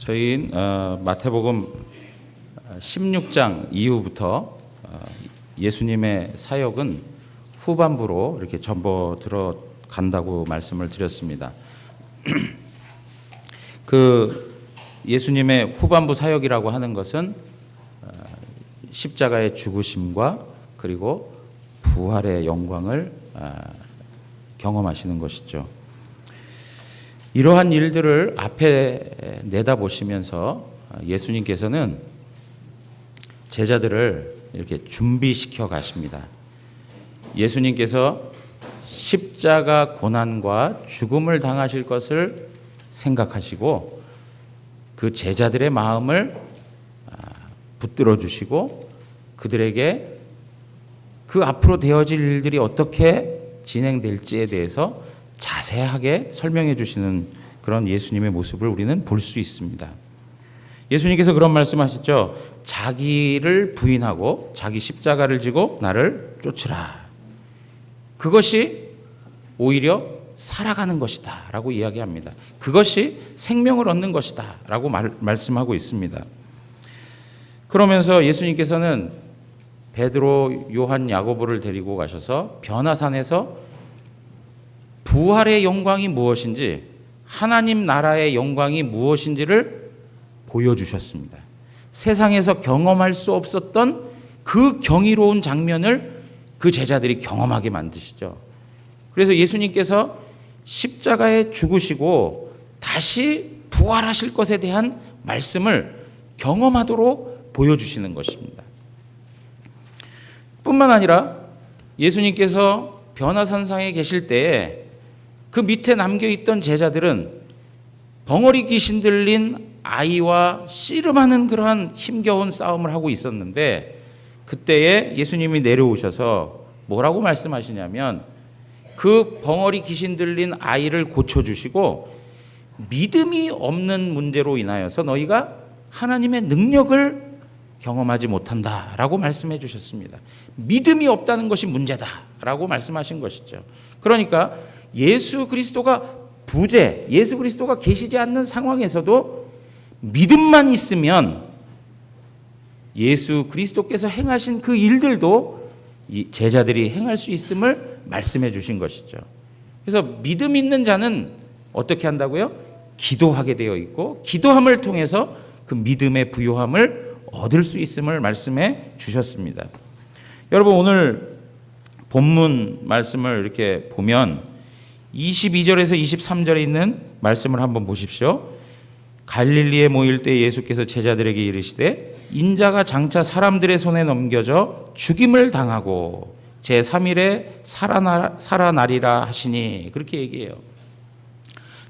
저희 마태복음 16장 이후부터 예수님의 사역은 후반부로 이렇게 전보 들어간다고 말씀을 드렸습니다. 그 예수님의 후반부 사역이라고 하는 것은 십자가의 죽으심과 그리고 부활의 영광을 경험하시는 것이죠. 이러한 일들을 앞에 내다보시면서 예수님께서는 제자들을 이렇게 준비시켜 가십니다. 예수님께서 십자가 고난과 죽음을 당하실 것을 생각하시고 그 제자들의 마음을 붙들어 주시고 그들에게 그 앞으로 되어질 일들이 어떻게 진행될지에 대해서 자세하게 설명해 주시는 그런 예수님의 모습을 우리는 볼 수 있습니다. 예수님께서 그런 말씀하셨죠. 자기를 부인하고 자기 십자가를 지고 나를 쫓으라. 그것이 오히려 살아가는 것이다 라고 이야기합니다. 그것이 생명을 얻는 것이다 라고 말씀하고 있습니다. 그러면서 예수님께서는 베드로, 요한, 야고보를 데리고 가셔서 변화산에서 부활의 영광이 무엇인지, 하나님 나라의 영광이 무엇인지를 보여주셨습니다. 세상에서 경험할 수 없었던 그 경이로운 장면을 그 제자들이 경험하게 만드시죠. 그래서 예수님께서 십자가에 죽으시고 다시 부활하실 것에 대한 말씀을 경험하도록 보여주시는 것입니다. 뿐만 아니라 예수님께서 변화산상에 계실 때에 그 밑에 남겨있던 제자들은 벙어리 귀신 들린 아이와 씨름하는 그러한 힘겨운 싸움을 하고 있었는데 그때에 예수님이 내려오셔서 뭐라고 말씀하시냐면 그 벙어리 귀신 들린 아이를 고쳐주시고 믿음이 없는 문제로 인하여서 너희가 하나님의 능력을 경험하지 못한다라고 말씀해 주셨습니다. 믿음이 없다는 것이 문제다라고 말씀하신 것이죠. 그러니까 예수 그리스도가 부재, 예수 그리스도가 계시지 않는 상황에서도 믿음만 있으면 예수 그리스도께서 행하신 그 일들도 이 제자들이 행할 수 있음을 말씀해 주신 것이죠. 그래서 믿음 있는 자는 어떻게 한다고요? 기도하게 되어 있고 기도함을 통해서 그 믿음의 부요함을 얻을 수 있음을 말씀해 주셨습니다. 여러분 오늘 본문 말씀을 이렇게 보면 22절에서 23절에 있는 말씀을 한번 보십시오. 갈릴리에 모일 때 예수께서 제자들에게 이르시되 인자가 장차 사람들의 손에 넘겨져 죽임을 당하고 제3일에 살아나리라 하시니 그렇게 얘기해요.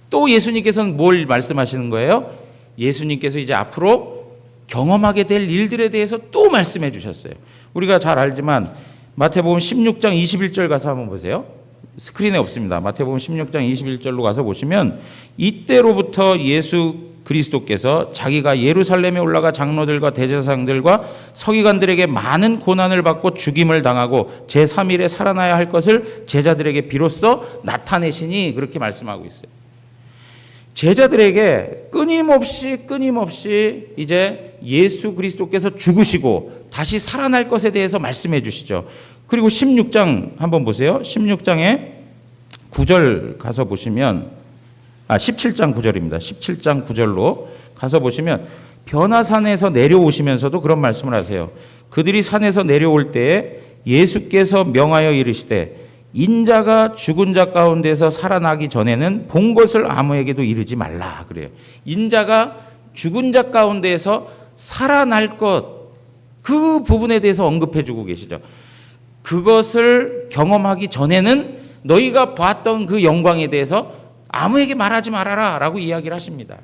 또 예수님께서는 뭘 말씀하시는 거예요? 예수님께서 이제 앞으로 경험하게 될 일들에 대해서 또 말씀해 주셨어요. 우리가 잘 알지만 마태복음 16장 21절 가서 한번 보세요. 스크린에 없습니다. 마태복음 16장 21절로 가서 보시면 이때로부터 예수 그리스도께서 자기가 예루살렘에 올라가 장로들과 대제사장들과 서기관들에게 많은 고난을 받고 죽임을 당하고 제3일에 살아나야 할 것을 제자들에게 비로소 나타내시니 그렇게 말씀하고 있어요. 제자들에게 끊임없이 이제 예수 그리스도께서 죽으시고 다시 살아날 것에 대해서 말씀해 주시죠. 그리고 16장 한번 보세요. 16장에 9절 가서 보시면 17장 9절입니다. 17장 9절로 가서 보시면 변화산에서 내려오시면서도 그런 말씀을 하세요. 그들이 산에서 내려올 때에 예수께서 명하여 이르시되 인자가 죽은 자 가운데서 살아나기 전에는 본 것을 아무에게도 이르지 말라 그래요. 인자가 죽은 자 가운데에서 살아날 것 그 부분에 대해서 언급해 주고 계시죠. 그것을 경험하기 전에는 너희가 봤던 그 영광에 대해서 아무에게 말하지 말아라 라고 이야기를 하십니다.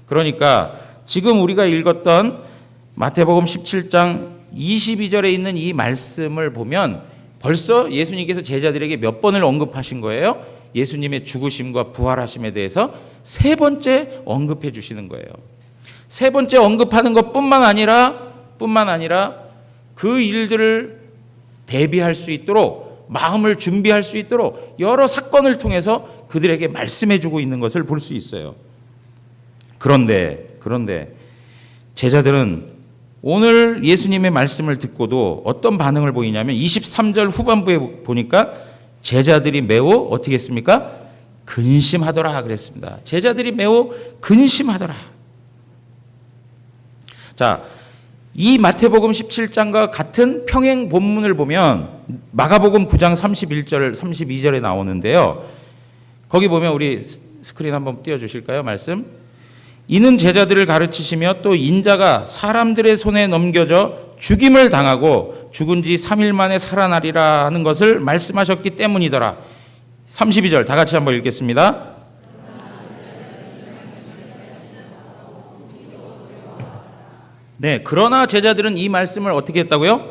그러니까 지금 우리가 읽었던 마태복음 17장 22절에 있는 이 말씀을 보면 벌써 예수님께서 제자들에게 몇 번을 언급하신 거예요? 예수님의 죽으심과 부활하심에 대해서 세 번째 언급해 주시는 거예요. 세 번째 언급하는 것뿐만 아니라 그 일들을 대비할 수 있도록 마음을 준비할 수 있도록 여러 사건을 통해서 그들에게 말씀해 주고 있는 것을 볼 수 있어요. 그런데 제자들은 오늘 예수님의 말씀을 듣고도 어떤 반응을 보이냐면 23절 후반부에 보니까 제자들이 매우 어떻게 했습니까? 근심하더라 그랬습니다. 제자들이 매우 근심하더라. 자, 이 마태복음 17장과 같은 평행 본문을 보면 마가복음 9장 31절 32절에 나오는데요. 거기 보면 우리 스크린 한번 띄워주실까요? 말씀. 이는 제자들을 가르치시며 또 인자가 사람들의 손에 넘겨져 죽임을 당하고 죽은 지 3일 만에 살아나리라 하는 것을 말씀하셨기 때문이더라. 32절 다 같이 한번 읽겠습니다. 네, 그러나 제자들은 이 말씀을 어떻게 했다고요?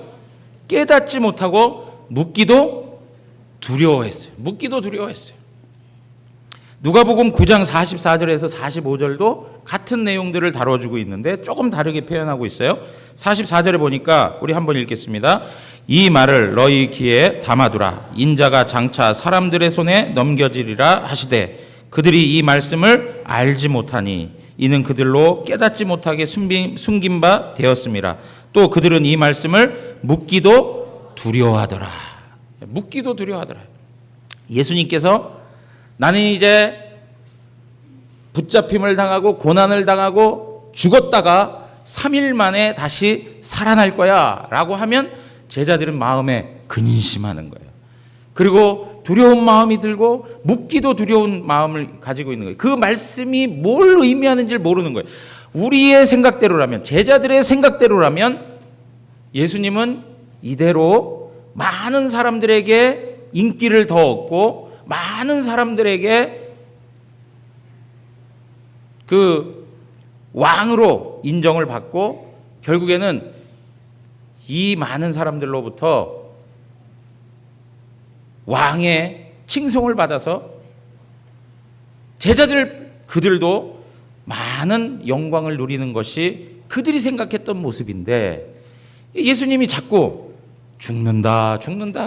깨닫지 못하고 묻기도 두려워했어요. 누가복음 9장 44절에서 45절도 같은 내용들을 다뤄주고 있는데 조금 다르게 표현하고 있어요. 44절에 보니까 우리 한번 읽겠습니다. 이 말을 너희 귀에 담아두라. 인자가 장차 사람들의 손에 넘겨지리라 하시되 그들이 이 말씀을 알지 못하니 이는 그들로 깨닫지 못하게 숨긴 바 되었음이라. 또 그들은 이 말씀을 묻기도 두려워하더라. 예수님께서 나는 이제 붙잡힘을 당하고 고난을 당하고 죽었다가 3일 만에 다시 살아날 거야 라고 하면 제자들은 마음에 근심하는 거예요. 그리고 두려운 마음이 들고 묻기도 두려운 마음을 가지고 있는 거예요. 그 말씀이 뭘 의미하는지를 모르는 거예요. 우리의 생각대로라면, 제자들의 생각대로라면 예수님은 이대로 많은 사람들에게 인기를 더 얻고 많은 사람들에게 그 왕으로 인정을 받고 결국에는 이 많은 사람들로부터 왕의 칭송을 받아서 그들도 많은 영광을 누리는 것이 그들이 생각했던 모습인데 예수님이 자꾸 죽는다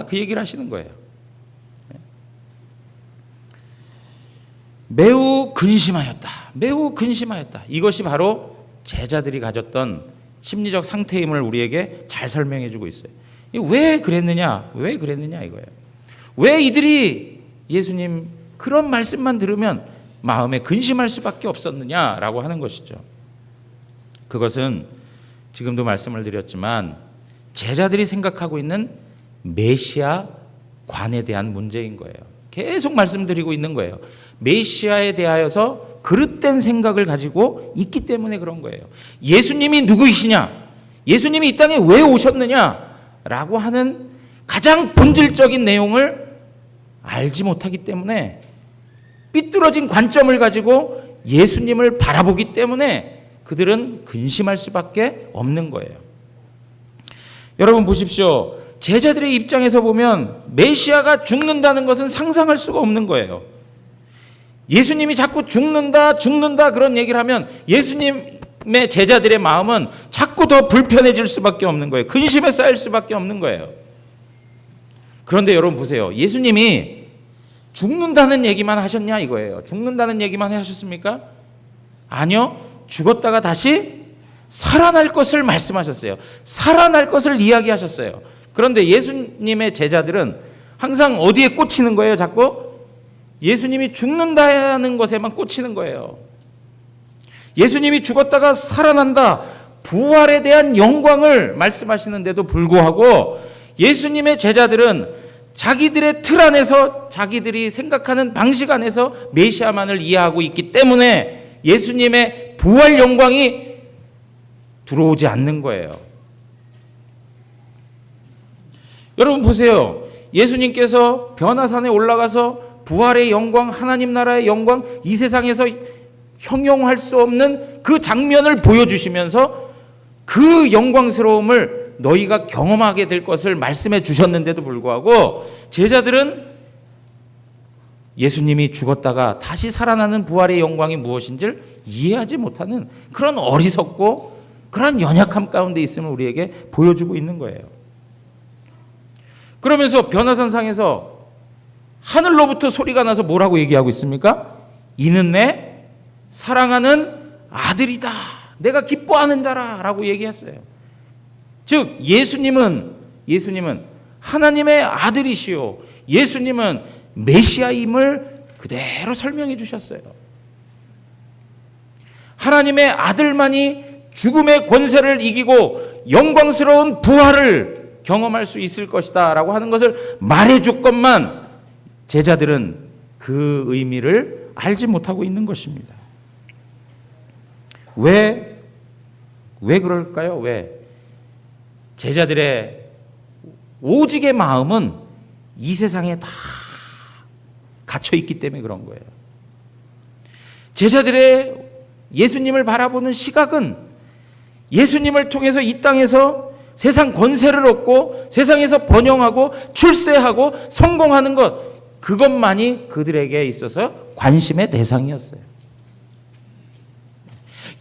그 얘기를 하시는 거예요. 매우 근심하였다. 이것이 바로 제자들이 가졌던 심리적 상태임을 우리에게 잘 설명해 주고 있어요. 왜 그랬느냐 이거예요. 왜 이들이 예수님 그런 말씀만 들으면 마음에 근심할 수밖에 없었느냐라고 하는 것이죠. 그것은 지금도 말씀을 드렸지만 제자들이 생각하고 있는 메시아 관에 대한 문제인 거예요. 계속 말씀드리고 있는 거예요. 메시아에 대하여서 그릇된 생각을 가지고 있기 때문에 그런 거예요. 예수님이 누구이시냐? 예수님이 이 땅에 왜 오셨느냐? 라고 하는 가장 본질적인 내용을 알지 못하기 때문에 삐뚤어진 관점을 가지고 예수님을 바라보기 때문에 그들은 근심할 수밖에 없는 거예요. 여러분 보십시오. 제자들의 입장에서 보면 메시아가 죽는다는 것은 상상할 수가 없는 거예요. 예수님이 자꾸 죽는다 그런 얘기를 하면 예수님의 제자들의 마음은 자꾸 더 불편해질 수밖에 없는 거예요. 근심에 쌓일 수밖에 없는 거예요. 그런데 여러분 보세요. 예수님이 죽는다는 얘기만 하셨냐 이거예요. 죽는다는 얘기만 하셨습니까? 아니요. 죽었다가 다시 살아날 것을 말씀하셨어요. 살아날 것을 이야기하셨어요. 그런데 예수님의 제자들은 항상 어디에 꽂히는 거예요? 자꾸 예수님이 죽는다는 것에만 꽂히는 거예요. 예수님이 죽었다가 살아난다, 부활에 대한 영광을 말씀하시는데도 불구하고 예수님의 제자들은 자기들의 틀 안에서 자기들이 생각하는 방식 안에서 메시아만을 이해하고 있기 때문에 예수님의 부활 영광이 들어오지 않는 거예요. 여러분 보세요. 예수님께서 변화산에 올라가서 부활의 영광, 하나님 나라의 영광, 이 세상에서 형용할 수 없는 그 장면을 보여주시면서 그 영광스러움을 너희가 경험하게 될 것을 말씀해 주셨는데도 불구하고 제자들은 예수님이 죽었다가 다시 살아나는 부활의 영광이 무엇인지를 이해하지 못하는 그런 어리석고 그런 연약함 가운데 있음을 우리에게 보여주고 있는 거예요. 그러면서 변화산상에서 하늘로부터 소리가 나서 뭐라고 얘기하고 있습니까? 이는 내 사랑하는 아들이다. 내가 기뻐하는 자라 라고 얘기했어요. 즉 예수님은 하나님의 아들이시요, 예수님은 메시아임을 그대로 설명해 주셨어요. 하나님의 아들만이 죽음의 권세를 이기고 영광스러운 부활을 경험할 수 있을 것이다 라고 하는 것을 말해줬건만 제자들은 그 의미를 알지 못하고 있는 것입니다. 왜 그럴까요? 왜? 제자들의 오직의 마음은 이 세상에 다 갇혀 있기 때문에 그런 거예요. 제자들의 예수님을 바라보는 시각은 예수님을 통해서 이 땅에서 세상 권세를 얻고 세상에서 번영하고 출세하고 성공하는 것, 그것만이 그들에게 있어서 관심의 대상이었어요.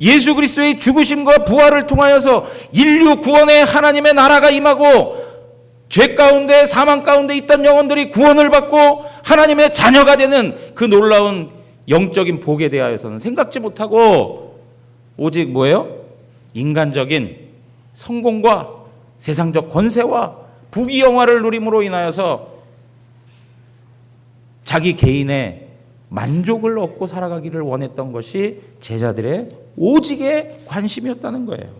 예수 그리스도의 죽으심과 부활을 통하여서 인류 구원의 하나님의 나라가 임하고 죄 가운데 사망 가운데 있던 영혼들이 구원을 받고 하나님의 자녀가 되는 그 놀라운 영적인 복에 대하여서는 생각지 못하고 오직 뭐예요? 인간적인 성공과 세상적 권세와 부귀영화를 누림으로 인하여서 자기 개인의 만족을 얻고 살아가기를 원했던 것이 제자들의 오직의 관심이었다는 거예요.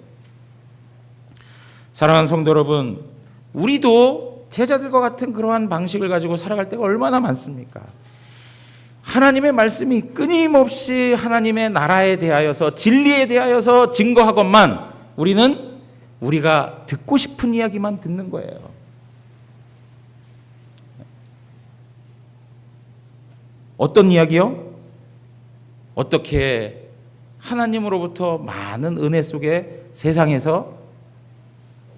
사랑하는 성도 여러분, 우리도 제자들과 같은 그러한 방식을 가지고 살아갈 때가 얼마나 많습니까? 하나님의 말씀이 끊임없이 하나님의 나라에 대하여서 진리에 대하여서 증거하건만 우리는 우리가 듣고 싶은 이야기만 듣는 거예요. 어떤 이야기요? 어떻게 하나님으로부터 많은 은혜 속에 세상에서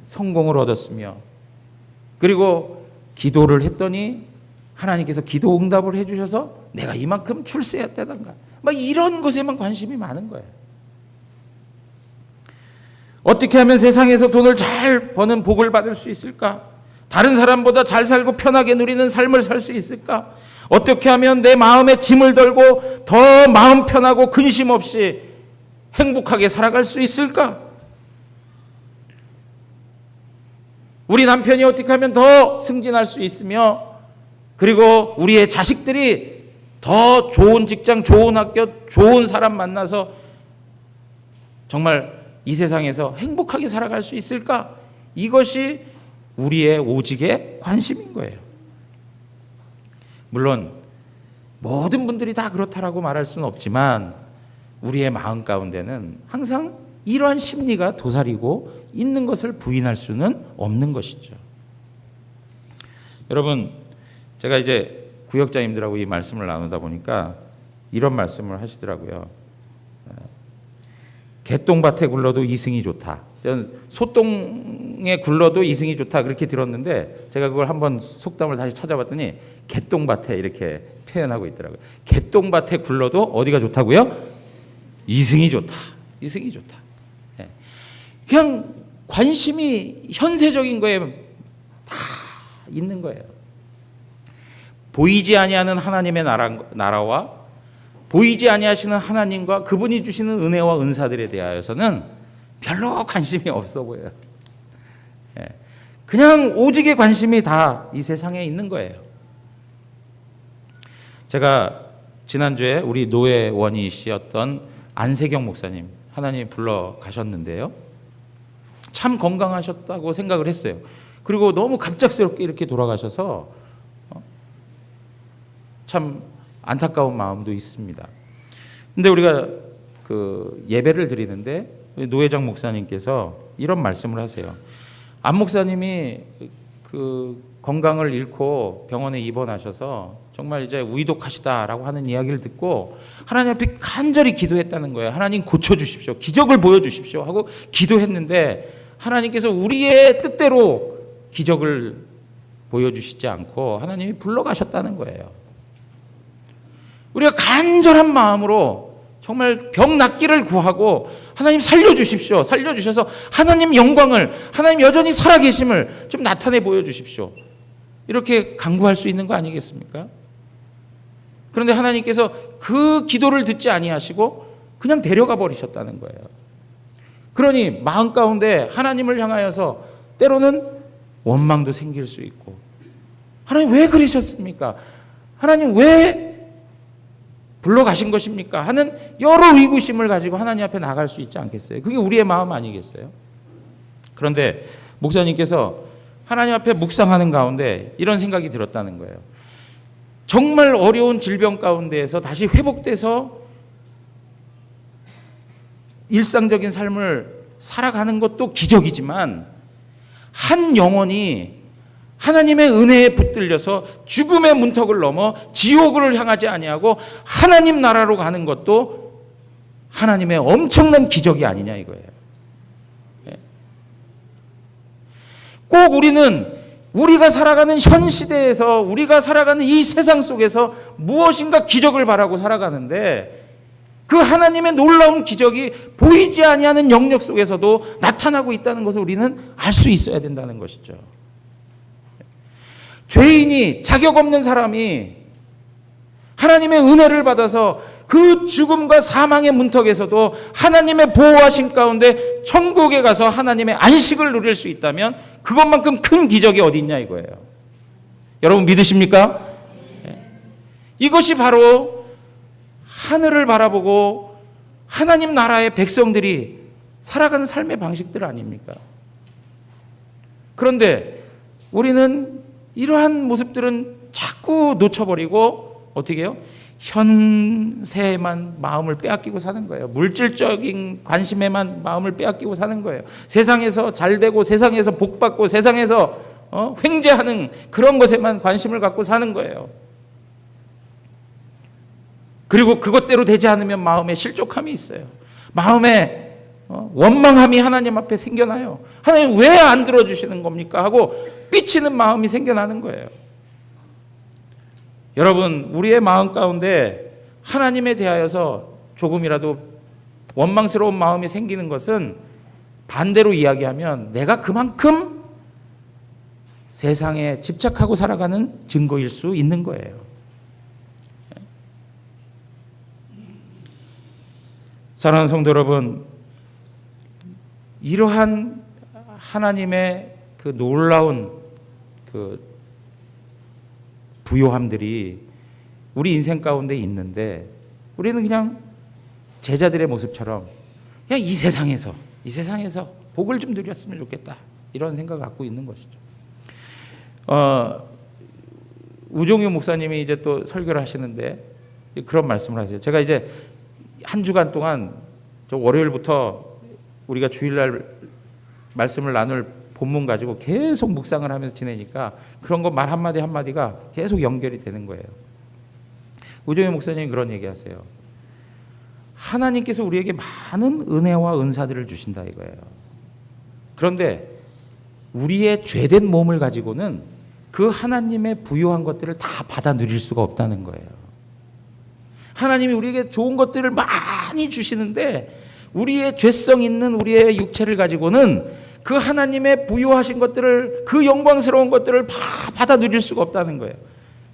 성공을 얻었으며, 그리고 기도를 했더니 하나님께서 기도 응답을 해주셔서 내가 이만큼 출세했다던가, 막 이런 것에만 관심이 많은 거예요. 어떻게 하면 세상에서 돈을 잘 버는 복을 받을 수 있을까? 다른 사람보다 잘 살고 편하게 누리는 삶을 살 수 있을까? 어떻게 하면 내 마음에 짐을 덜고 더 마음 편하고 근심 없이 행복하게 살아갈 수 있을까? 우리 남편이 어떻게 하면 더 승진할 수 있으며, 그리고 우리의 자식들이 더 좋은 직장, 좋은 학교, 좋은 사람 만나서 정말 이 세상에서 행복하게 살아갈 수 있을까? 이것이 우리의 오직의 관심인 거예요. 물론 모든 분들이 다 그렇다라고 말할 수는 없지만 우리의 마음 가운데는 항상 이러한 심리가 도사리고 있는 것을 부인할 수는 없는 것이죠. 여러분, 제가 이제 구역장님들하고 이 말씀을 나누다 보니까 이런 말씀을 하시더라고요. 개똥밭에 굴러도 이승이 좋다. 저는 소똥에 굴러도 이승이 좋다 그렇게 들었는데 제가 그걸 한번 속담을 다시 찾아봤더니 개똥밭에 이렇게 표현하고 있더라고요. 개똥밭에 굴러도 어디가 좋다고요? 이승이 좋다. 이승이 좋다. 그냥 관심이 현세적인 거에 다 있는 거예요. 보이지 아니하는 하나님의 나라와 보이지 아니하시는 하나님과 그분이 주시는 은혜와 은사들에 대하여서는 별로 관심이 없어 보여요. 그냥 오직의 관심이 다 이 세상에 있는 거예요. 제가 지난주에 우리 노회원이시였던 안세경 목사님 하나님이 불러 가셨는데요. 참 건강하셨다고 생각을 했어요. 그리고 너무 갑작스럽게 이렇게 돌아가셔서 참 안타까운 마음도 있습니다. 근데 우리가 그 예배를 드리는데 노회장 목사님께서 이런 말씀을 하세요. 안 목사님이 그 건강을 잃고 병원에 입원하셔서 정말 이제 위독하시다라고 하는 이야기를 듣고 하나님 앞에 간절히 기도했다는 거예요. 하나님 고쳐주십시오. 기적을 보여주십시오 하고 기도했는데 하나님께서 우리의 뜻대로 기적을 보여주시지 않고 하나님이 불러가셨다는 거예요. 우리가 간절한 마음으로 정말 병 낫기를 구하고 하나님 살려주십시오. 살려주셔서 하나님 영광을, 하나님 여전히 살아계심을 좀 나타내 보여주십시오. 이렇게 간구할 수 있는 거 아니겠습니까? 그런데 하나님께서 그 기도를 듣지 아니하시고 그냥 데려가 버리셨다는 거예요. 그러니 마음 가운데 하나님을 향하여서 때로는 원망도 생길 수 있고, 하나님 왜 그러셨습니까? 하나님 왜 불러가신 것입니까? 하는 여러 의구심을 가지고 하나님 앞에 나갈 수 있지 않겠어요? 그게 우리의 마음 아니겠어요? 그런데 목사님께서 하나님 앞에 묵상하는 가운데 이런 생각이 들었다는 거예요. 정말 어려운 질병 가운데에서 다시 회복돼서 일상적인 삶을 살아가는 것도 기적이지만, 한 영혼이 하나님의 은혜에 붙들려서 죽음의 문턱을 넘어 지옥을 향하지 아니하고 하나님 나라로 가는 것도 하나님의 엄청난 기적이 아니냐 이거예요. 꼭 우리는 우리가 살아가는 현 시대에서, 우리가 살아가는 이 세상 속에서 무엇인가 기적을 바라고 살아가는데, 그 하나님의 놀라운 기적이 보이지 아니하는 영역 속에서도 나타나고 있다는 것을 우리는 알 수 있어야 된다는 것이죠. 죄인이, 자격 없는 사람이 하나님의 은혜를 받아서 그 죽음과 사망의 문턱에서도 하나님의 보호하심 가운데 천국에 가서 하나님의 안식을 누릴 수 있다면 그것만큼 큰 기적이 어디 있냐 이거예요. 여러분 믿으십니까? 이것이 바로 하늘을 바라보고 하나님 나라의 백성들이 살아가는 삶의 방식들 아닙니까? 그런데 우리는 이러한 모습들은 자꾸 놓쳐버리고 어떻게 해요? 현세에만 마음을 빼앗기고 사는 거예요. 물질적인 관심에만 마음을 빼앗기고 사는 거예요. 세상에서 잘되고 세상에서 복받고 세상에서 횡재하는 그런 것에만 관심을 갖고 사는 거예요. 그리고 그것대로 되지 않으면 마음에 실족함이 있어요. 마음에 원망함이 하나님 앞에 생겨나요. 하나님 왜 안 들어주시는 겁니까? 하고 삐치는 마음이 생겨나는 거예요. 여러분, 우리의 마음 가운데 하나님에 대하여서 조금이라도 원망스러운 마음이 생기는 것은 반대로 이야기하면 내가 그만큼 세상에 집착하고 살아가는 증거일 수 있는 거예요. 사랑하는 성도 여러분, 이러한 하나님의 그 놀라운 그 부요함들이 우리 인생 가운데 있는데, 우리는 그냥 제자들의 모습처럼 그냥 이 세상에서 복을 좀 누렸으면 좋겠다 이런 생각을 갖고 있는 것이죠. 우종유 목사님이 이제 또 설교를 하시는데 그런 말씀을 하세요. 제가 이제 한 주간 동안 저 월요일부터 우리가 주일날 말씀을 나눌 본문 가지고 계속 묵상을 하면서 지내니까 그런 거 말 한마디 한마디가 계속 연결이 되는 거예요. 우정희 목사님이 그런 얘기하세요. 하나님께서 우리에게 많은 은혜와 은사들을 주신다 이거예요. 그런데 우리의 죄된 몸을 가지고는 그 하나님의 부요한 것들을 다 받아 누릴 수가 없다는 거예요. 하나님이 우리에게 좋은 것들을 많이 주시는데 우리의 죄성 있는 우리의 육체를 가지고는 그 하나님의 부요하신 것들을, 그 영광스러운 것들을 다 받아 누릴 수가 없다는 거예요.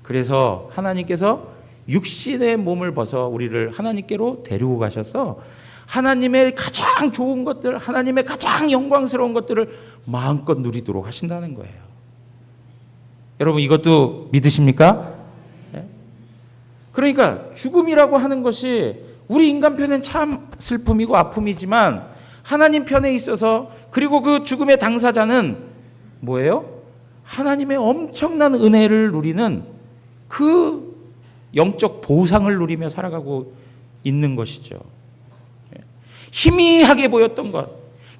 그래서 하나님께서 육신의 몸을 벗어 우리를 하나님께로 데리고 가셔서 하나님의 가장 좋은 것들, 하나님의 가장 영광스러운 것들을 마음껏 누리도록 하신다는 거예요. 여러분 이것도 믿으십니까? 그러니까 죽음이라고 하는 것이 우리 인간 편엔 참 슬픔이고 아픔이지만 하나님 편에 있어서, 그리고 그 죽음의 당사자는 뭐예요? 하나님의 엄청난 은혜를 누리는 그 영적 보상을 누리며 살아가고 있는 것이죠. 희미하게 보였던 것,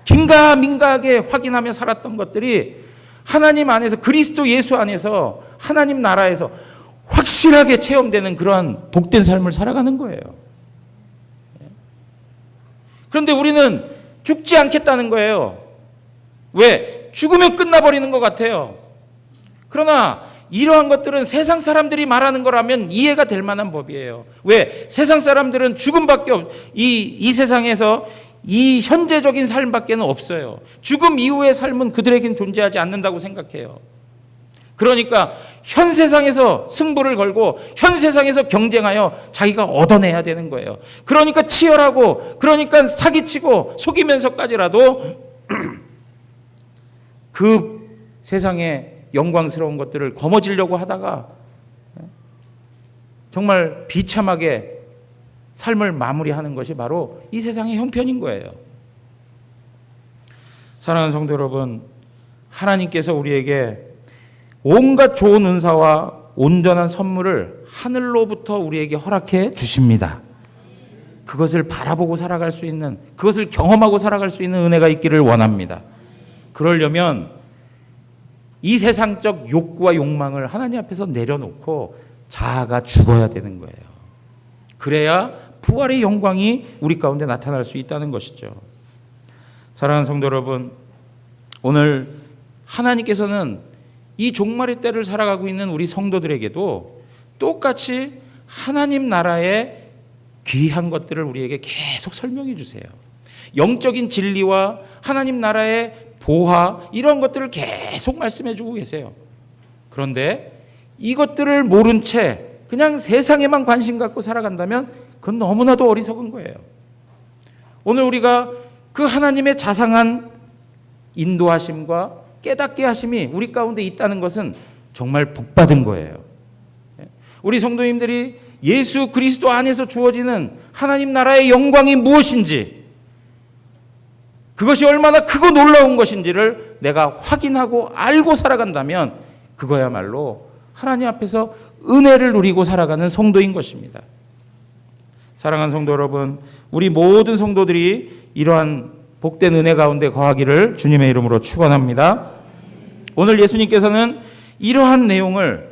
긴가민가하게 확인하며 살았던 것들이 하나님 안에서, 그리스도 예수 안에서 하나님 나라에서 확실하게 체험되는 그러한 복된 삶을 살아가는 거예요. 그런데 우리는 죽지 않겠다는 거예요. 왜? 죽으면 끝나버리는 것 같아요. 그러나 이러한 것들은 세상 사람들이 말하는 거라면 이해가 될 만한 법이에요. 왜? 세상 사람들은 죽음밖에 이 세상에서 이 현재적인 삶밖에는 없어요. 죽음 이후의 삶은 그들에겐 존재하지 않는다고 생각해요. 그러니까 현 세상에서 승부를 걸고 현 세상에서 경쟁하여 자기가 얻어내야 되는 거예요. 그러니까 치열하고, 그러니까 사기치고 속이면서까지라도 그 세상의 영광스러운 것들을 거머쥐려고 하다가 정말 비참하게 삶을 마무리하는 것이 바로 이 세상의 형편인 거예요. 사랑하는 성도 여러분, 하나님께서 우리에게 온갖 좋은 은사와 온전한 선물을 하늘로부터 우리에게 허락해 주십니다. 그것을 바라보고 살아갈 수 있는, 그것을 경험하고 살아갈 수 있는 은혜가 있기를 원합니다. 그러려면 이 세상적 욕구와 욕망을 하나님 앞에서 내려놓고 자아가 죽어야 되는 거예요. 그래야 부활의 영광이 우리 가운데 나타날 수 있다는 것이죠. 사랑하는 성도 여러분, 오늘 하나님께서는 이 종말의 때를 살아가고 있는 우리 성도들에게도 똑같이 하나님 나라의 귀한 것들을 우리에게 계속 설명해 주세요. 영적인 진리와 하나님 나라의 보화, 이런 것들을 계속 말씀해 주고 계세요. 그런데 이것들을 모른 채 그냥 세상에만 관심 갖고 살아간다면 그건 너무나도 어리석은 거예요. 오늘 우리가 그 하나님의 자상한 인도하심과 깨닫게 하심이 우리 가운데 있다는 것은 정말 복받은 거예요. 우리 성도님들이 예수 그리스도 안에서 주어지는 하나님 나라의 영광이 무엇인지, 그것이 얼마나 크고 놀라운 것인지를 내가 확인하고 알고 살아간다면 그거야말로 하나님 앞에서 은혜를 누리고 살아가는 성도인 것입니다. 사랑하는 성도 여러분, 우리 모든 성도들이 이러한 복된 은혜 가운데 거하기를 주님의 이름으로 축원합니다. 오늘 예수님께서는 이러한 내용을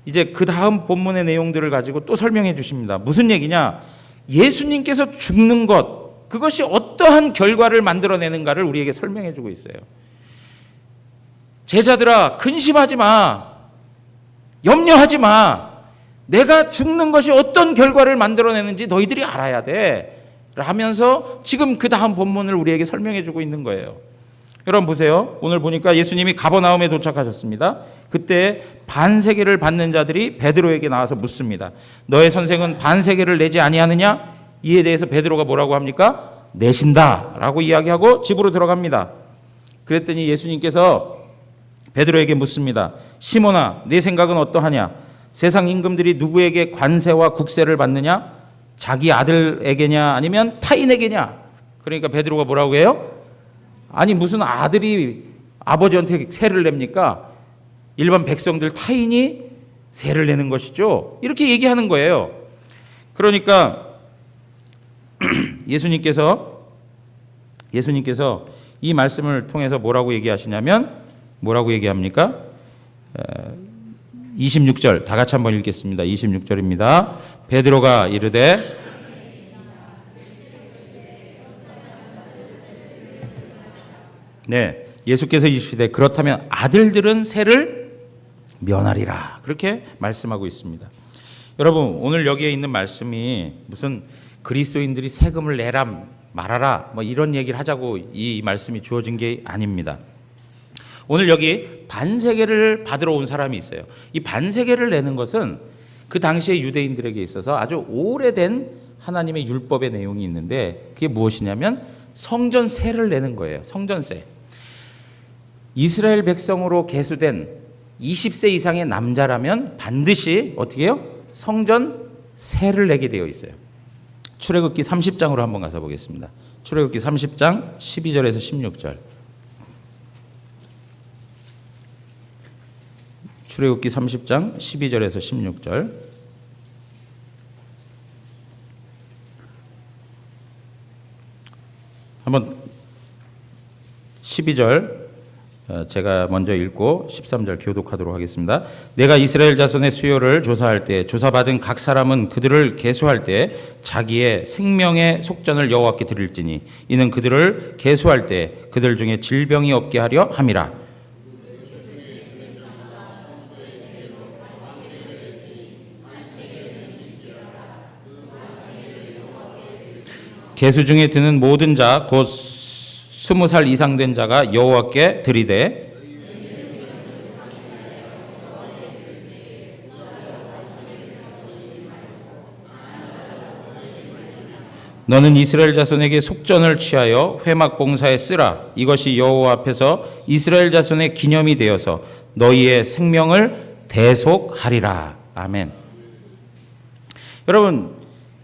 이제 그 다음 본문의 내용들을 가지고 또 설명해 주십니다. 무슨 얘기냐? 예수님께서 죽는 것, 그것이 어떠한 결과를 만들어내는가를 우리에게 설명해 주고 있어요. 제자들아, 근심하지 마. 염려하지 마. 내가 죽는 것이 어떤 결과를 만들어내는지 너희들이 알아야 돼. 하면서 지금 그 다음 본문을 우리에게 설명해 주고 있는 거예요. 여러분 보세요. 오늘 보니까 예수님이 가버나움에 도착하셨습니다. 그때 반세계를 받는 자들이 베드로에게 나와서 묻습니다. 너의 선생은 반세계를 내지 아니하느냐? 이에 대해서 베드로가 뭐라고 합니까? 내신다 라고 이야기하고 집으로 들어갑니다. 그랬더니 예수님께서 베드로에게 묻습니다. 시몬아, 네 생각은 어떠하냐? 세상 임금들이 누구에게 관세와 국세를 받느냐? 자기 아들에게냐 아니면 타인에게냐? 그러니까 베드로가 뭐라고 해요? 아니 무슨 아들이 아버지한테 세를 냅니까? 일반 백성들 타인이 세를 내는 것이죠. 이렇게 얘기하는 거예요. 그러니까 예수님께서 이 말씀을 통해서 뭐라고 얘기하시냐면, 뭐라고 얘기합니까? 26절 다 같이 한번 읽겠습니다. 26절입니다. 베드로가 이르되 예수께서 이르시되 그렇다면 아들들은 세를 면하리라, 그렇게 말씀하고 있습니다. 여러분, 오늘 여기에 있는 말씀이 무슨 그리스도인들이 세금을 내라 말아라 뭐 이런 얘기를 하자고 이 말씀이 주어진 게 아닙니다. 오늘 여기 반세계를 받으러 온 사람이 있어요. 이 반세계를 내는 것은 그 당시의 유대인들에게 있어서 아주 오래된 하나님의 율법의 내용이 있는데, 그게 무엇이냐면 성전세를 내는 거예요. 성전세. 이스라엘 백성으로 계수된 20세 이상의 남자라면 반드시 어떻게 해요? 성전세를 내게 되어 있어요. 출애굽기 30장으로 한번 가서 보겠습니다. 출애굽기 30장 12절에서 16절. 출애굽기 30장 12절에서 16절. 한번 12절 제가 먼저 읽고 13절 교독하도록 하겠습니다. 내가 이스라엘 자손의 수요를 조사할 때 조사받은 각 사람은 그들을 계수할 때 자기의 생명의 속전을 여호와께 드릴지니 이는 그들을 계수할 때 그들 중에 질병이 없게 하려 함이라. 계수 중에 드는 모든 자 곧 20살 이상 된 자가 여호와께 드리되 너는 이스라엘 자손에게 속전을 취하여 회막 봉사에 쓰라. 이것이 여호와 앞에서 이스라엘 자손의 기념이 되어서 너희의 생명을 대속하리라. 아멘. 여러분,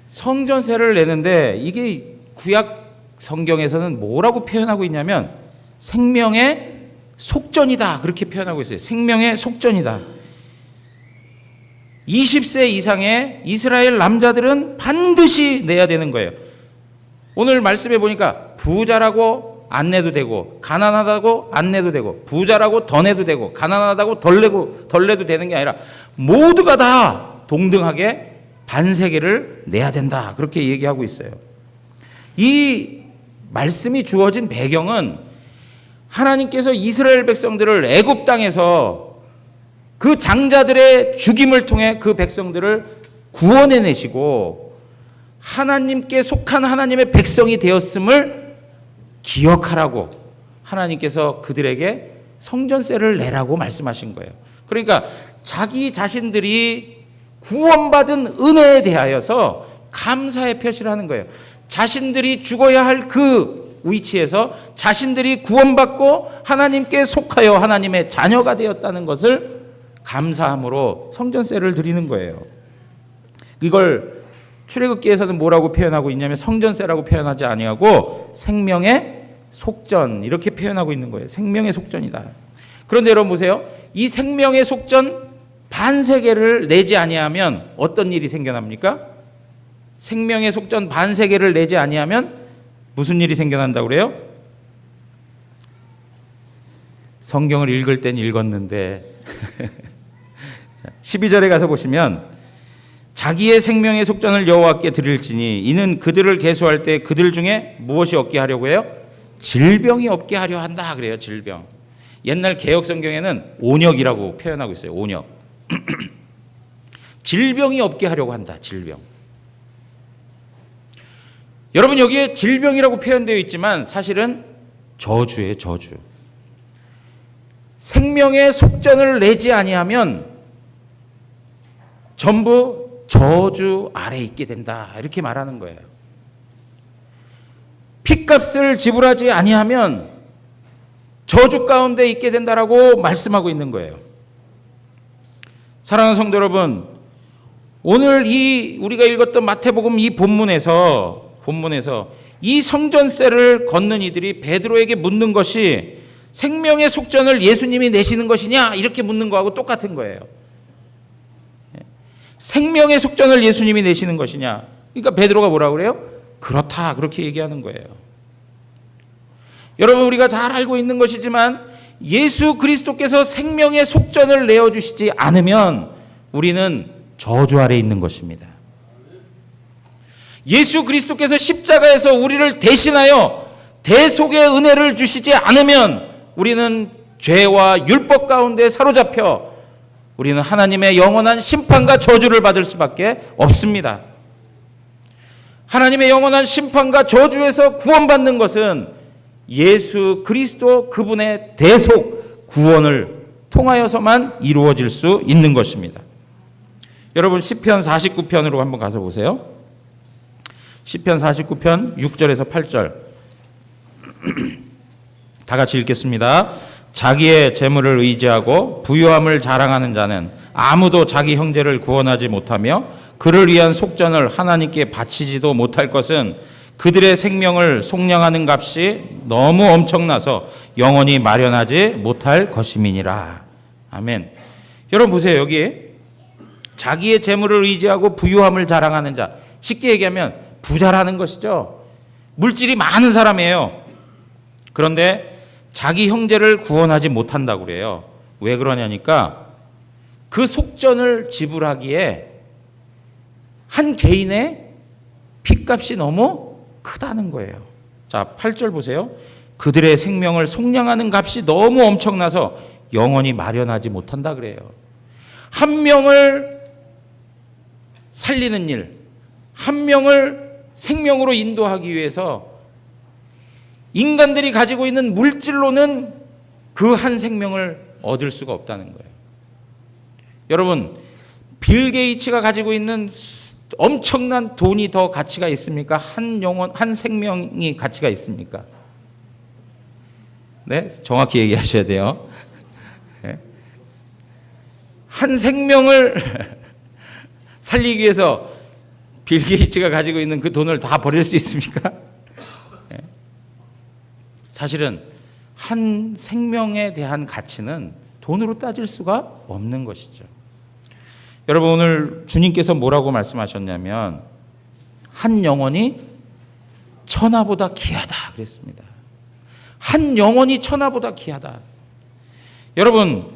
성전세를 내는데 이게 구약 성경에서는 뭐라고 표현하고 있냐면 생명의 속전이다, 그렇게 표현하고 있어요. 생명의 속전이다. 20세 이상의 이스라엘 남자들은 반드시 내야 되는 거예요. 오늘 말씀해 보니까 부자라고 안 내도 되고, 가난하다고 안 내도 되고, 부자라고 더 내도 되고, 가난하다고 덜 내도 되는 게 아니라 모두가 다 동등하게 반세계를 내야 된다, 그렇게 얘기하고 있어요. 이 말씀이 주어진 배경은 하나님께서 이스라엘 백성들을 애굽 땅에서 그 장자들의 죽임을 통해 그 백성들을 구원해 내시고 하나님께 속한 하나님의 백성이 되었음을 기억하라고 하나님께서 그들에게 성전세를 내라고 말씀하신 거예요. 그러니까 자기 자신들이 구원받은 은혜에 대하여서 감사의 표시를 하는 거예요. 자신들이 죽어야 할 그 위치에서 자신들이 구원받고 하나님께 속하여 하나님의 자녀가 되었다는 것을 감사함으로 성전세를 드리는 거예요. 이걸 출애굽기에서는 뭐라고 표현하고 있냐면 성전세라고 표현하지 아니하고 생명의 속전, 이렇게 표현하고 있는 거예요. 생명의 속전이다. 그런데 여러분 보세요. 이 생명의 속전 반세계를 내지 아니하면 어떤 일이 생겨납니까? 생명의 속전 반세계를 내지 아니하면 무슨 일이 생겨난다고 그래요? 성경을 읽을 땐 읽었는데 12절에 가서 보시면 자기의 생명의 속전을 여호와께 드릴지니 이는 그들을 계수할 때 그들 중에 무엇이 없게 하려고 해요? 질병이 없게 하려 한다 그래요. 질병. 옛날 개역 성경에는 온역이라고 표현하고 있어요. 온역. 질병이 없게 하려고 한다. 질병. 여러분, 여기에 질병이라고 표현되어 있지만 사실은 저주예요. 저주. 생명의 속전을 내지 아니하면 전부 저주 아래에 있게 된다, 이렇게 말하는 거예요. 핏값을 지불하지 아니하면 저주 가운데 있게 된다라고 말씀하고 있는 거예요. 사랑하는 성도 여러분, 오늘 우리가 읽었던 마태복음 이 본문에서 이 성전세를 걷는 이들이 베드로에게 묻는 것이 생명의 속전을 예수님이 내시는 것이냐, 이렇게 묻는 거하고 똑같은 거예요. 생명의 속전을 예수님이 내시는 것이냐. 그러니까 베드로가 뭐라고 그래요? 그렇다, 그렇게 얘기하는 거예요. 여러분, 우리가 잘 알고 있는 것이지만 예수 그리스도께서 생명의 속전을 내어주시지 않으면 우리는 저주 아래 있는 것입니다. 예수 그리스도께서 십자가에서 우리를 대신하여 대속의 은혜를 주시지 않으면 우리는 죄와 율법 가운데 사로잡혀 우리는 하나님의 영원한 심판과 저주를 받을 수밖에 없습니다. 하나님의 영원한 심판과 저주에서 구원받는 것은 예수 그리스도 그분의 대속 구원을 통하여서만 이루어질 수 있는 것입니다. 여러분, 시편 49편으로 한번 가서 보세요. 시편 49편 6절에서 8절 다 같이 읽겠습니다. 자기의 재물을 의지하고 부유함을 자랑하는 자는 아무도 자기 형제를 구원하지 못하며 그를 위한 속전을 하나님께 바치지도 못할 것은 그들의 생명을 속량하는 값이 너무 엄청나서 영원히 마련하지 못할 것임이니라. 아멘. 여러분 보세요. 여기 자기의 재물을 의지하고 부유함을 자랑하는 자, 쉽게 얘기하면 부자라는 것이죠. 물질이 많은 사람이에요. 그런데 자기 형제를 구원하지 못한다고 그래요. 왜 그러냐니까 그 속전을 지불하기에 한 개인의 핏값이 너무 크다는 거예요. 자, 8절 보세요. 그들의 생명을 속량하는 값이 너무 엄청나서 영원히 마련하지 못한다 그래요. 한 명을 살리는 일, 한 명을 생명으로 인도하기 위해서 인간들이 가지고 있는 물질로는 그 한 생명을 얻을 수가 없다는 거예요. 여러분, 빌 게이츠가 가지고 있는 엄청난 돈이 더 가치가 있습니까? 한 영혼, 한 생명이 가치가 있습니까? 네, 정확히 얘기하셔야 돼요. 네. 한 생명을 살리기 위해서 빌 게이츠가 가지고 있는 그 돈을 다 버릴 수 있습니까? 네. 사실은 한 생명에 대한 가치는 돈으로 따질 수가 없는 것이죠. 여러분, 오늘 주님께서 뭐라고 말씀하셨냐면 한 영혼이 천하보다 귀하다 그랬습니다. 한 영혼이 천하보다 귀하다. 여러분,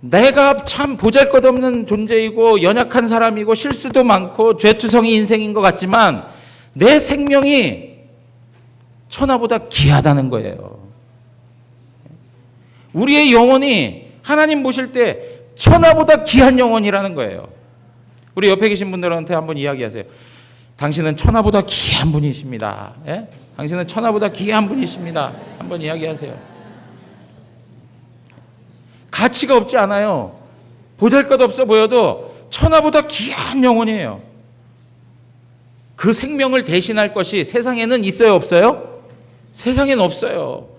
내가 참 보잘것없는 존재이고 연약한 사람이고 실수도 많고 죄투성이 인생인 것 같지만 내 생명이 천하보다 귀하다는 거예요. 우리의 영혼이 하나님 보실 때 천하보다 귀한 영혼이라는 거예요. 우리 옆에 계신 분들한테 한번 이야기하세요. 당신은 천하보다 귀한 분이십니다. 예? 당신은 천하보다 귀한 분이십니다. 한번 이야기하세요. 가치가 없지 않아요. 보잘것없어 보여도 천하보다 귀한 영혼이에요. 그 생명을 대신할 것이 세상에는 있어요, 없어요? 세상에는 없어요.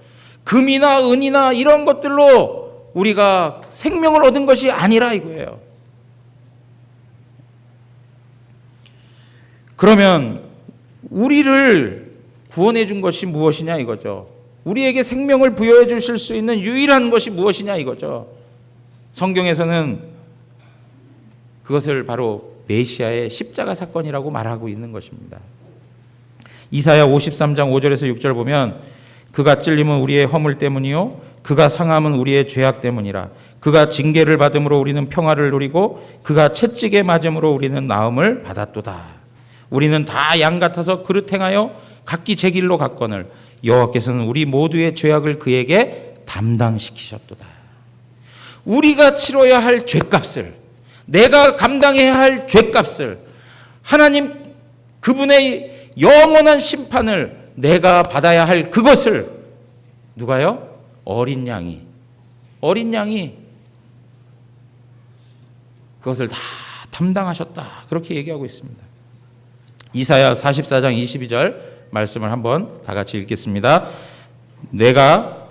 금이나 은이나 이런 것들로 우리가 생명을 얻은 것이 아니라 이거예요. 그러면 우리를 구원해 준 것이 무엇이냐 이거죠. 우리에게 생명을 부여해 주실 수 있는 유일한 것이 무엇이냐 이거죠. 성경에서는 그것을 바로 메시아의 십자가 사건이라고 말하고 있는 것입니다. 이사야 53장 5절에서 6절 보면 그가 찔림은 우리의 허물 때문이요 그가 상함은 우리의 죄악 때문이라. 그가 징계를 받음으로 우리는 평화를 누리고 그가 채찍에 맞음으로 우리는 나음을 받았도다. 우리는 다 양 같아서 그릇 행하여 각기 제 길로 갔거늘 여호와께서는 우리 모두의 죄악을 그에게 담당시키셨도다. 우리가 치러야 할 죄값을, 내가 감당해야 할 죄값을, 하나님 그분의 영원한 심판을 내가 받아야 할 그것을 누가요? 어린 양이 그것을 다 담당하셨다. 그렇게 얘기하고 있습니다. 이사야 44장 22절 말씀을 한번 다 같이 읽겠습니다. 내가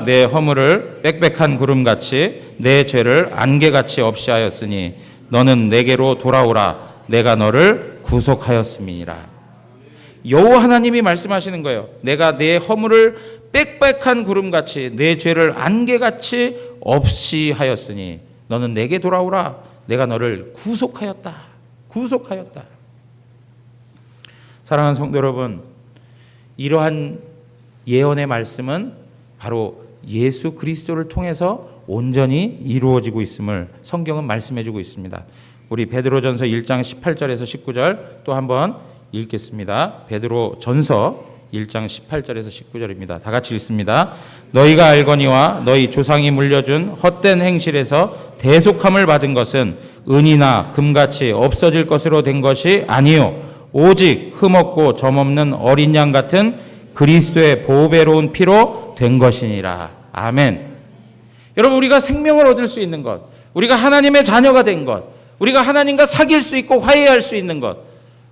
내 허물을 빽빽한 구름같이 내 죄를 안개같이 없이 하였으니 너는 내게로 돌아오라. 내가 너를 구속하였음이니라. 여호와 하나님이 말씀하시는 거예요. 내가 내 허물을 빽빽한 구름같이 내 죄를 안개같이 없이 하였으니 너는 내게 돌아오라. 내가 너를 구속하였다. 사랑하는 성도 여러분, 이러한 예언의 말씀은 바로 예수 그리스도를 통해서 온전히 이루어지고 있음을 성경은 말씀해주고 있습니다. 우리 베드로전서 1장 18절에서 19절 또 한번 읽겠습니다. 베드로전서 1장 18절에서 19절입니다. 다 같이 읽습니다. 너희가 알거니와 너희 조상이 물려준 헛된 행실에서 대속함을 받은 것은 은이나 금같이 없어질 것으로 된 것이 아니요 오직 흠없고 점없는 어린 양 같은 그리스도의 보배로운 피로 된 것이니라. 아멘. 여러분, 우리가 생명을 얻을 수 있는 것, 우리가 하나님의 자녀가 된 것, 우리가 하나님과 사귈 수 있고 화해할 수 있는 것,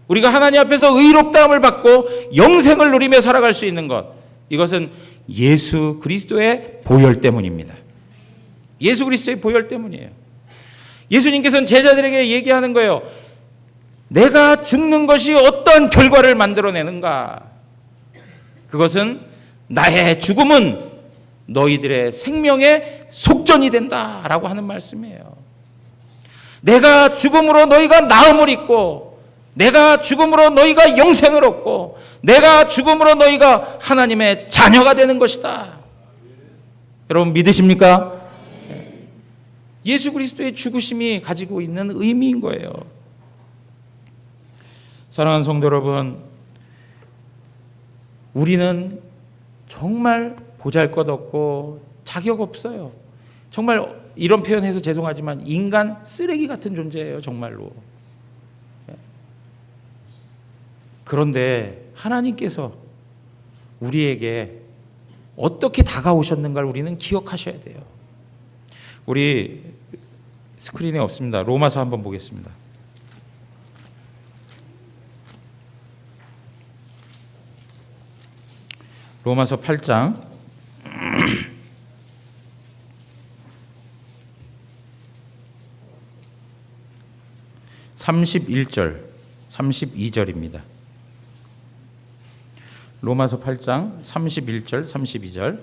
우리가 하나님 앞에서 의롭다함을 받고 영생을 누리며 살아갈 수 있는 것, 이것은 예수 그리스도의 보혈 때문입니다. 예수 그리스도의 보혈 때문이에요. 예수님께서는 제자들에게 얘기하는 거예요. 내가 죽는 것이 어떤 결과를 만들어내는가? 그것은 나의 죽음은 너희들의 생명의 속전이 된다라고 하는 말씀이에요. 내가 죽음으로 너희가 나음을 입고, 내가 죽음으로 너희가 영생을 얻고, 내가 죽음으로 너희가 하나님의 자녀가 되는 것이다. 여러분 믿으십니까? 예수 그리스도의 죽으심이 가지고 있는 의미인 거예요. 사랑하는 성도 여러분, 우리는 정말 보잘것없고 자격 없어요. 정말 이런 표현해서 죄송하지만 인간 쓰레기 같은 존재예요, 정말로. 그런데 하나님께서 우리에게 어떻게 다가오셨는가를 우리는 기억하셔야 돼요. 우리 스크린에 없습니다. 로마서 한번 보겠습니다. 로마서 8장 31절, 32절입니다. 로마서 8장 31절, 32절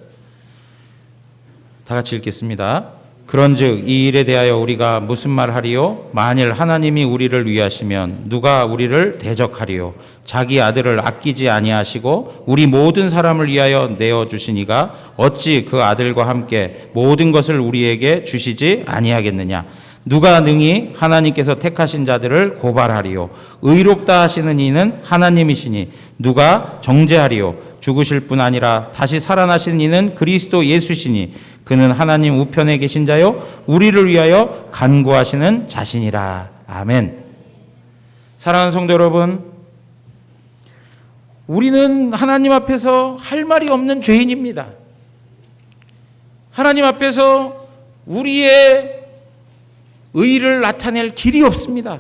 다 같이 읽겠습니다. 그런즉 이 일에 대하여 우리가 무슨 말하리요? 만일 하나님이 우리를 위하시면 누가 우리를 대적하리요? 자기 아들을 아끼지 아니하시고 우리 모든 사람을 위하여 내어주시니가 어찌 그 아들과 함께 모든 것을 우리에게 주시지 아니하겠느냐? 누가 능히 하나님께서 택하신 자들을 고발하리요? 의롭다 하시는 이는 하나님이시니 누가 정죄하리요? 죽으실 뿐 아니라 다시 살아나신 이는 그리스도 예수시니 그는 하나님 우편에 계신 자요 우리를 위하여 간구하시는 자신이라. 아멘. 사랑하는 성도 여러분, 우리는 하나님 앞에서 할 말이 없는 죄인입니다. 하나님 앞에서 우리의 의를 나타낼 길이 없습니다.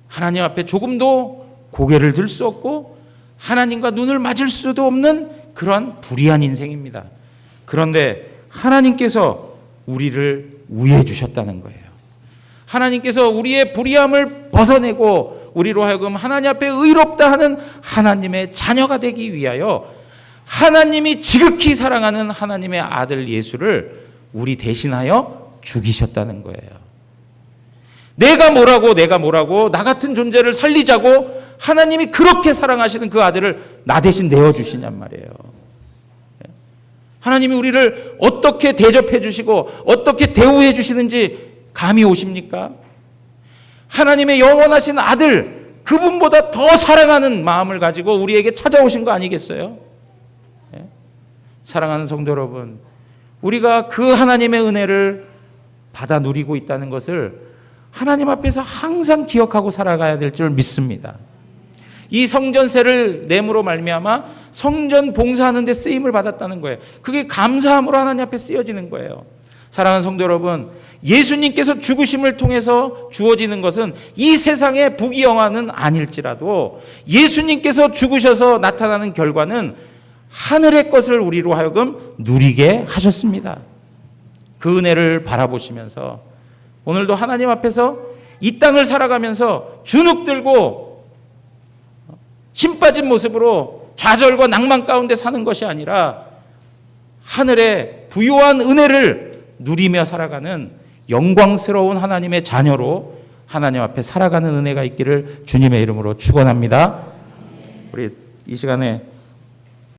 하나님 앞에 조금도 고개를 들 수 없고 하나님과 눈을 맞을 수도 없는 그러한 불의한 인생입니다. 그런데 하나님께서 우리를 위해 주셨다는 거예요. 하나님께서 우리의 불의함을 벗어내고 우리로 하여금 하나님 앞에 의롭다 하는 하나님의 자녀가 되기 위하여 하나님이 지극히 사랑하는 하나님의 아들 예수를 우리 대신하여 죽이셨다는 거예요. 내가 뭐라고 나 같은 존재를 살리자고 하나님이 그렇게 사랑하시는 그 아들을 나 대신 내어주시냔 말이에요. 하나님이 우리를 어떻게 대접해 주시고 어떻게 대우해 주시는지 감이 오십니까? 하나님의 영원하신 아들, 그분보다 더 사랑하는 마음을 가지고 우리에게 찾아오신 거 아니겠어요? 사랑하는 성도 여러분, 우리가 그 하나님의 은혜를 받아 누리고 있다는 것을 하나님 앞에서 항상 기억하고 살아가야 될 줄 믿습니다. 이 성전세를 내므로 말미암아 성전 봉사하는 데 쓰임을 받았다는 거예요. 그게 감사함으로 하나님 앞에 쓰여지는 거예요. 사랑하는 성도 여러분, 예수님께서 죽으심을 통해서 주어지는 것은 이 세상의 부귀영화는 아닐지라도 예수님께서 죽으셔서 나타나는 결과는 하늘의 것을 우리로 하여금 누리게 하셨습니다. 그 은혜를 바라보시면서 오늘도 하나님 앞에서 이 땅을 살아가면서 주눅 들고 힘 빠진 모습으로 좌절과 낭만 가운데 사는 것이 아니라 하늘의 부요한 은혜를 누리며 살아가는 영광스러운 하나님의 자녀로 하나님 앞에 살아가는 은혜가 있기를 주님의 이름으로 축원합니다. 우리 이 시간에